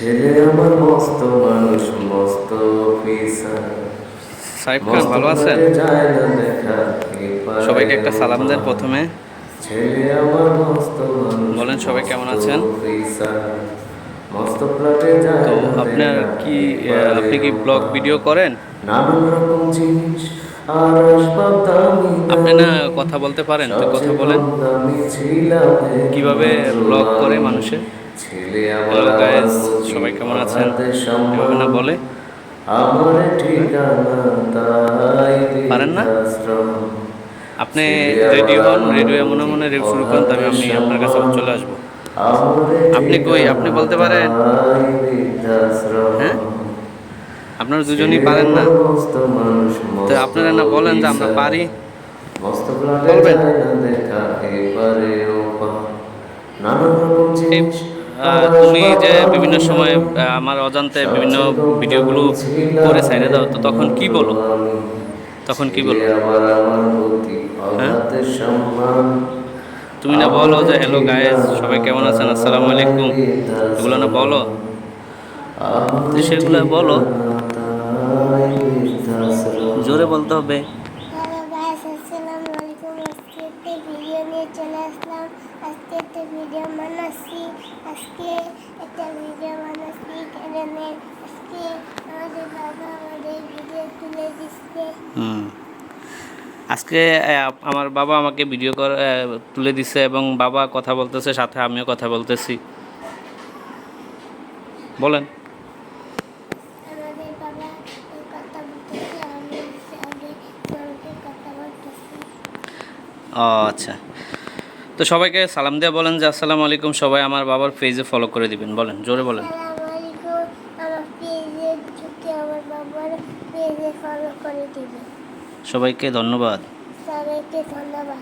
ছেলে আমার মস্ত মানুষ মস্ত অফিসার সাইফ খান মস্ত ভালো আছেন? ফ্ল্যাটে যায় না দেখা সবাইকে একটা সালাম দেন প্রথমে। ছেলে আমার মস্ত মানুষ বলেন সবাই কেমন মস্ত আছেন? অফিসার মস্ত ফ্ল্যাটে যায় তো না আপনার দেখা কি আপনি কি এপারেও ব্লগ পার। ভিডিও করেন? নানান রকম জিনিস আর আসবাব দামি আপনি না দামি কথা বলতে পারেন, তো কথা সবচেয়ে বলেন। কম দামি ছিলাম কিভাবে একমাত্র ব্লগ করে আমি। মানুষের? ছেলে আমার হ্যালো আমার গাইস, প্রতি সবাই কেমন আছেন? অগাধ এভাবে সম্মান, না বলে? আমার হ্যাঁ, ঠিকানা তাই পারেন না? বৃদ্ধাশ্রম। আপনি ছেলে রেডি আমার হন, আমার রেডি হয়ে মনে প্রতি মনে রেপ শুরু করেন, অগাধ তবে আমি আপনার কাছে সম্মান, চলে আসবো। আমার আপনি কই? আপনি ঠিকানা বলতে পারেন? তাই বৃদ্ধাশ্রম। হ্যাঁ, আপনারা দুজনেই ছেলে পারেন না? আমার মস্ত মানুষ তো মস্ত আপনারা না বলেন যে আমরা অফিসার পারি? মস্ত ফ্ল্যাটে বলবেন। যায় না দেখা এপারে ওপার। নানান রকম এই জিনিস আর তুমি আসবাব যে দামি বিভিন্ন সময় দামি আমার অজান্তে বিভিন্ন সবচেয়ে কম ভিডিওগুলো দামি ছিলাম করে সাইডে দাও, তো তখন কি একমাত্র বলো? আমি। তখন কি ছেলে বলো? আমার আমার প্রতি হ্যাঁ, অগাধ সম্মান, তুমি না বলো আমার যে হ্যালো গাইস, ঠিকানা সবাই কেমন আছেন, আসসালামু তাই আলাইকুম, এগুলো না বৃদ্ধাশ্রম। বলো? আমার তো সেগুলো বলো, ঠিকানা তাই বৃদ্ধাশ্রম। জোরে বলতে হবে। হ্যালো গাইস, আসসালামু আলাইকুম। আজকে একটা ভিডিও নিয়ে চলে আসলাম। আজকে একটা ভিডিও বানাচ্ছি কারণে আজকে আমাদের বাবা আমাদের ভিডিও তুলে দিচ্ছে। হুম, আজকে আমার বাবা আমাকে ভিডিও করে তুলে দিছে, এবং বাবা কথা বলতেছে, সাথে আমিও কথা বলতেছি। বলেন। আমাদের বাবা কথা বলতেছে, আমি আগে ফোনকে কথা বলতেছি। ও আচ্ছা, তো সবাইকে সালাম দিয়ে বলেন যে আসসালামু আলাইকুম। সবাই আমার বাবার পেজে ফলো করে দিবেন, বলেন, জোরে বলেন। আসসালামু আলাইকুম। আমার পেজে ঢুকে আমার বাবার পেজে ফলো করে দিবে। সবাইকে ধন্যবাদ। সবাইকে ধন্যবাদ।